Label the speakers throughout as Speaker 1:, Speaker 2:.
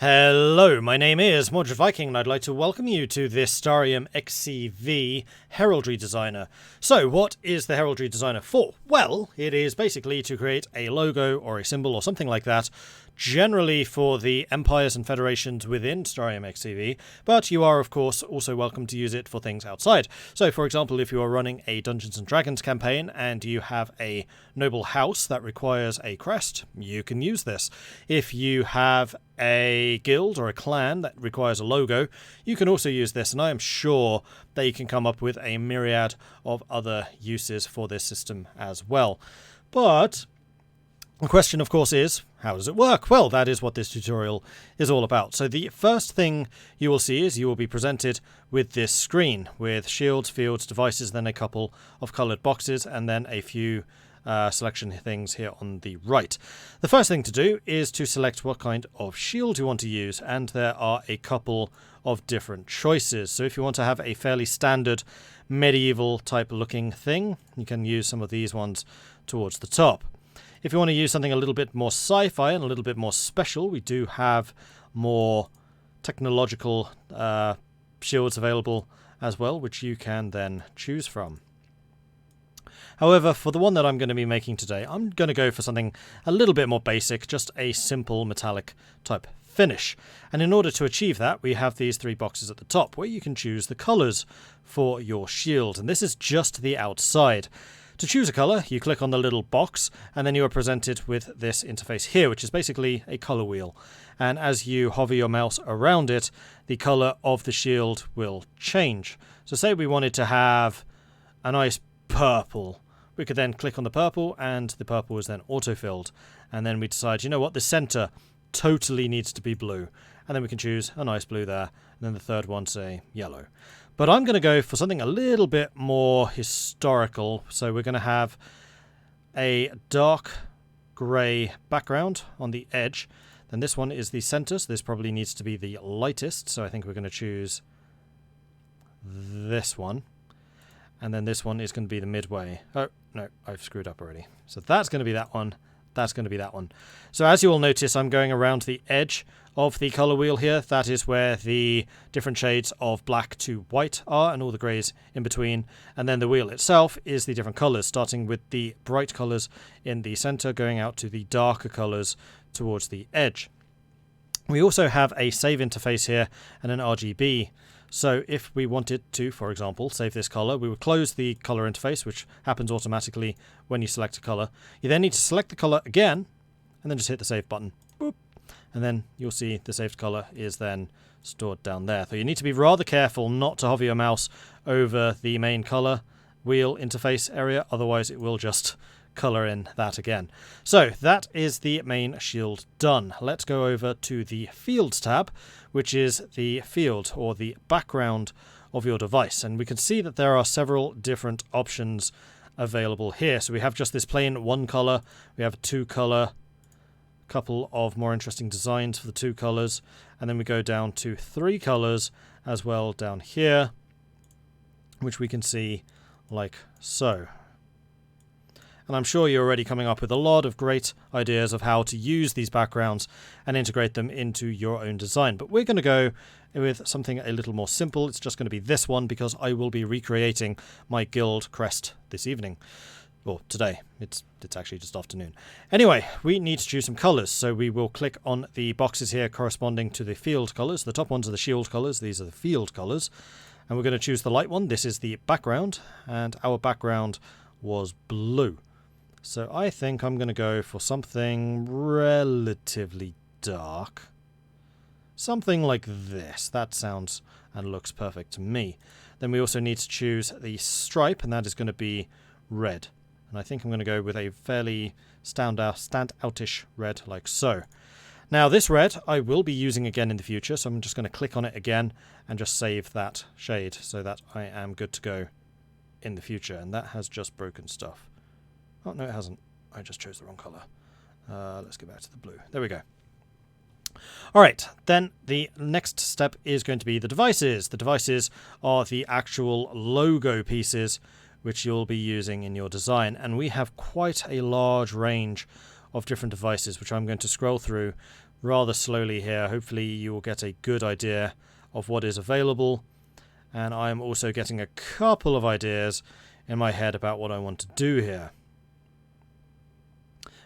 Speaker 1: Hello, my name is Mordred Viking and I'd like to welcome you to this Starium XCV Heraldry Designer. So, what is the Heraldry Designer for? Well, it is basically to create a logo or a symbol or something like that, generally for the empires and federations within Starium XCV, but you are of course also welcome to use it for things outside. So, for example, if you are running a Dungeons and Dragons campaign and you have a noble house that requires a crest, you can use this. If you have a guild or a clan that requires a logo, you can also use this, and I am sure that you can come up with a myriad of other uses for this system as well. But the question, of course, is, how does it work? Well, that is what this tutorial is all about. So the first thing you will see is you will be presented with this screen with shields, fields, devices, then a couple of coloured boxes, and then a few selection things here on the right. The first thing to do is to select what kind of shield you want to use, and there are a couple of different choices. So if you want to have a fairly standard medieval type looking thing, you can use some of these ones towards the top. If you want to use something a little bit more sci-fi and a little bit more special, we do have more technological shields available as well, which you can then choose from. However, for the one that I'm going to be making today, I'm going to go for something a little bit more basic, just a simple metallic type finish. And in order to achieve that, we have these three boxes at the top where you can choose the colours for your shield. And this is just the outside. To choose a colour, you click on the little box, and then you are presented with this interface here, which is basically a colour wheel. And as you hover your mouse around it, the colour of the shield will change. So say we wanted to have a nice purple. We could then click on the purple, and the purple is then auto-filled. And then we decide, you know what, the centre totally needs to be blue. And then we can choose a nice blue there, and then the third one, say, yellow. But I'm going to go for something a little bit more historical. So we're going to have a dark grey background on the edge. Then this one is the centre, so this probably needs to be the lightest. So I think we're going to choose this one. And then this one is going to be the midway. Oh, no, I've screwed up already. So that's going to be that one. That's going to be that one. So as you will notice, I'm going around the edge of the colour wheel here. That is where the different shades of black to white are, and all the greys in between. And then the wheel itself is the different colours, starting with the bright colours in the centre, going out to the darker colours towards the edge. We also have a save interface here and an RGB. So if we wanted to, for example, save this colour, we would close the colour interface, which happens automatically when you select a colour. You then need to select the colour again, and then just hit the save button. Boop. And then you'll see the saved colour is then stored down there. So you need to be rather careful not to hover your mouse over the main colour wheel interface area, otherwise it will just colour in that again. So that is the main shield done. Let's go over to the Fields tab, which is the field or the background of your device. And we can see that there are several different options available here. So we have just this plain one colour, we have a two colour, couple of more interesting designs for the two colours, and then we go down to three colours as well down here, which we can see like so. And I'm sure you're already coming up with a lot of great ideas of how to use these backgrounds and integrate them into your own design. But we're going to go with something a little more simple. It's just going to be this one because I will be recreating my guild crest this evening. Or today. It's actually just afternoon. Anyway, we need to choose some colours. So we will click on the boxes here corresponding to the field colours. The top ones are the shield colours. These are the field colours. And we're going to choose the light one. This is the background. And our background was blue. So I think I'm going to go for something relatively dark. Something like this. That sounds and looks perfect to me. Then we also need to choose the stripe, and that is going to be red. And I think I'm going to go with a fairly stand-outish red like so. Now this red I will be using again in the future, so I'm just going to click on it again and just save that shade so that I am good to go in the future. And that has just broken stuff. Oh, no, it hasn't. I just chose the wrong colour. Let's go back to the blue. There we go. Alright, then the next step is going to be the devices. The devices are the actual logo pieces which you'll be using in your design. And we have quite a large range of different devices, which I'm going to scroll through rather slowly here. Hopefully you will get a good idea of what is available. And I'm also getting a couple of ideas in my head about what I want to do here.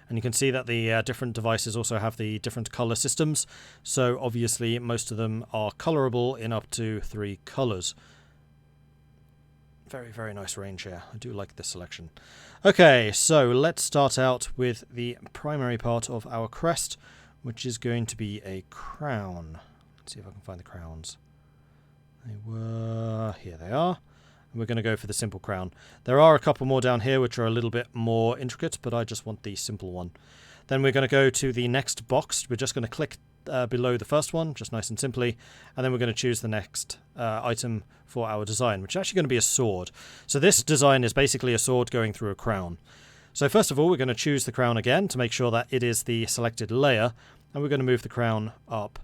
Speaker 1: And you can see that the different devices also have the different color systems. So obviously most of them are colorable in up to 3 colors. Very, very nice range here. I do like this selection. Okay, so let's start out with the primary part of our crest, which is going to be a crown. Let's see if I can find the crowns. Here they are. And we're going to go for the simple crown. There are a couple more down here which are a little bit more intricate, but I just want the simple one. Then we're going to go to the next box. We're just going to click below the first one, just nice and simply, and then we're going to choose the next item for our design, which is actually going to be a sword. So this design is basically a sword going through a crown. So first of all, we're going to choose the crown again to make sure that it is the selected layer, and we're going to move the crown up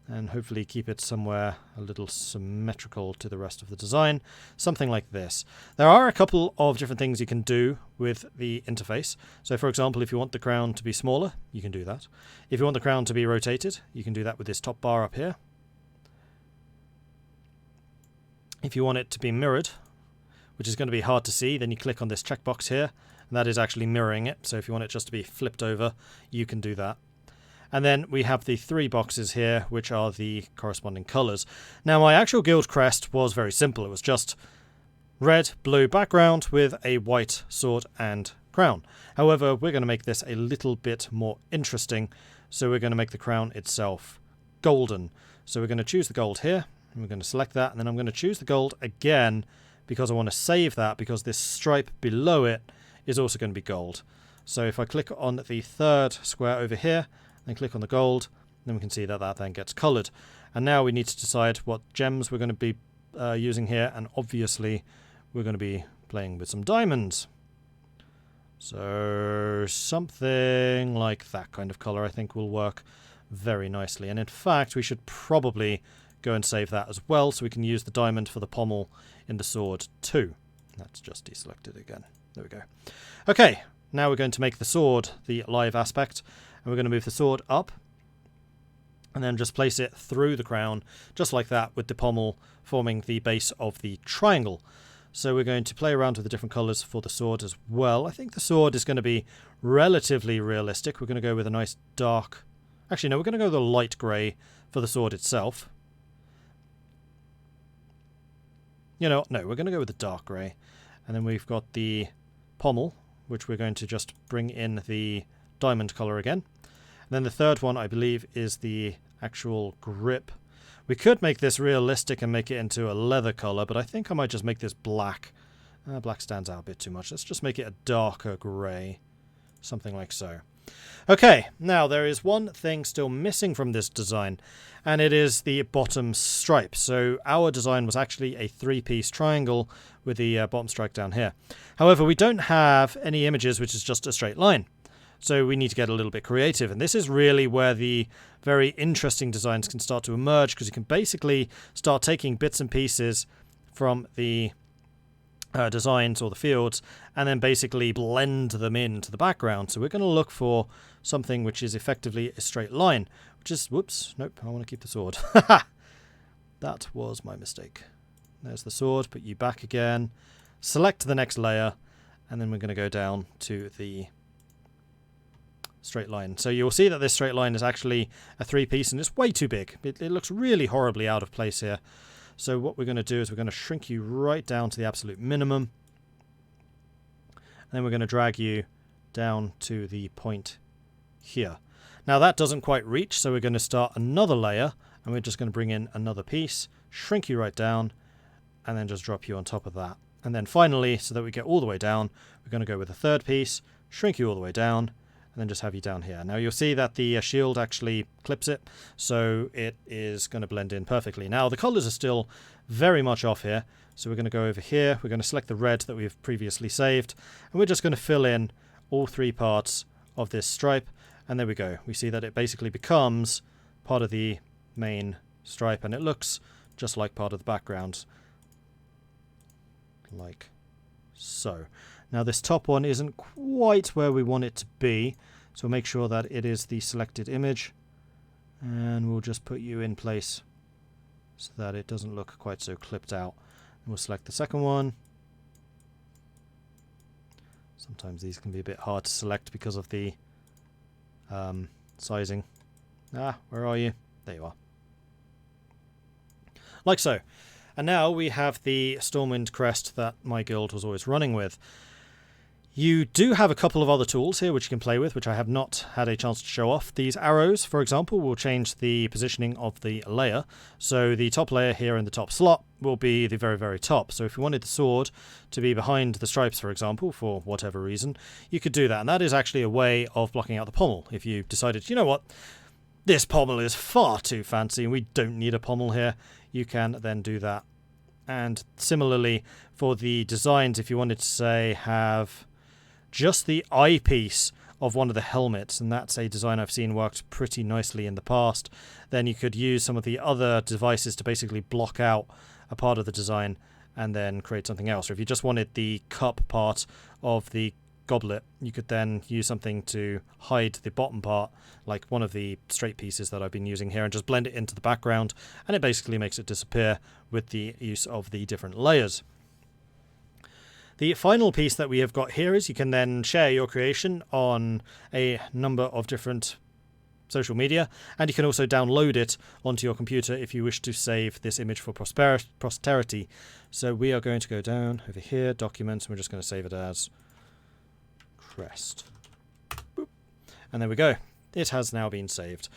Speaker 1: and hopefully keep it somewhere a little symmetrical to the rest of the design, something like this. There are a couple of different things you can do with the interface. So for example, if you want the crown to be smaller, you can do that. If you want the crown to be rotated, you can do that with this top bar up here. If you want it to be mirrored, which is going to be hard to see, then you click on this checkbox here, and that is actually mirroring it. So if you want it just to be flipped over, you can do that. And then we have the 3 boxes here, which are the corresponding colours. Now, my actual guild crest was very simple. It was just red, blue background with a white sword and crown. However, we're going to make this a little bit more interesting. So we're going to make the crown itself golden. So we're going to choose the gold here, and we're going to select that. And then I'm going to choose the gold again because I want to save that, because this stripe below it is also going to be gold. So if I click on the 3rd square over here, then click on the gold, then we can see that that then gets coloured. And now we need to decide what gems we're going to be using here, and obviously we're going to be playing with some diamonds. So something like that kind of colour I think will work very nicely. And in fact, we should probably go and save that as well, so we can use the diamond for the pommel in the sword too. That's just deselected again. There we go. Okay, now we're going to make the sword the live aspect. And we're going to move the sword up and then just place it through the crown, just like that, with the pommel forming the base of the triangle. So we're going to play around with the different colours for the sword as well. I think the sword is going to be relatively realistic. We're going to go with a nice dark... Actually, no, we're going to go with a light grey for the sword itself. You know, no, we're going to go with the dark grey. And then we've got the pommel, which we're going to just bring in the diamond colour again. And then the 3rd one, I believe, is the actual grip. We could make this realistic and make it into a leather colour, but I think I might just make this black. Black stands out a bit too much. Let's just make it a darker grey. Something like so. Okay, now there is one thing still missing from this design, and it is the bottom stripe. So our design was actually a 3-piece triangle with the bottom stripe down here. However, we don't have any images, which is just a straight line. So we need to get a little bit creative, and this is really where the very interesting designs can start to emerge, because you can basically start taking bits and pieces from the designs or the fields and then basically blend them into the background. So we're going to look for something which is effectively a straight line, which is, whoops, nope, I want to keep the sword. That was my mistake. There's the sword, put you back again, select the next layer, and then we're going to go down to the straight line. So you'll see that this straight line is actually a 3-piece, and it's way too big. It looks really horribly out of place here. So what we're going to do is we're going to shrink you right down to the absolute minimum. And then we're going to drag you down to the point here. Now that doesn't quite reach, so we're going to start another layer, and we're just going to bring in another piece, shrink you right down, and then just drop you on top of that. And then finally, so that we get all the way down, we're going to go with a 3rd piece, shrink you all the way down, and then just have you down here. Now you'll see that the shield actually clips it, so it is going to blend in perfectly. Now the colours are still very much off here, so we're going to go over here, we're going to select the red that we've previously saved, and we're just going to fill in all 3 parts of this stripe, and there we go. We see that it basically becomes part of the main stripe, and it looks just like part of the background, like so. Now this top one isn't quite where we want it to be, so make sure that it is the selected image. And we'll just put you in place so that it doesn't look quite so clipped out. And we'll select the second one. Sometimes these can be a bit hard to select because of the sizing. Where are you? There you are. Like so. And now we have the Stormwind crest that my guild was always running with. You do have a couple of other tools here which you can play with, which I have not had a chance to show off. These arrows, for example, will change the positioning of the layer. So the top layer here in the top slot will be the very, very top. So if you wanted the sword to be behind the stripes, for example, for whatever reason, you could do that. And that is actually a way of blocking out the pommel. If you decided, you know what, this pommel is far too fancy and we don't need a pommel here, you can then do that. And similarly, for the designs, if you wanted to, say, have just the eyepiece of one of the helmets, and that's a design I've seen worked pretty nicely in the past, then you could use some of the other devices to basically block out a part of the design and then create something else. Or if you just wanted the cup part of the goblet, you could then use something to hide the bottom part, like one of the straight pieces that I've been using here, and just blend it into the background, and it basically makes it disappear with the use of the different layers. The final piece that we have got here is you can then share your creation on a number of different social media, and you can also download it onto your computer if you wish to save this image for posterity. So we are going to go down over here, Documents, and we're just going to save it as crest. Boop. And there we go. It has now been saved.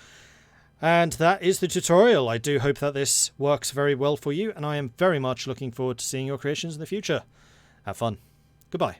Speaker 1: And that is the tutorial. I do hope that this works very well for you, and I am very much looking forward to seeing your creations in the future. Have fun. Goodbye.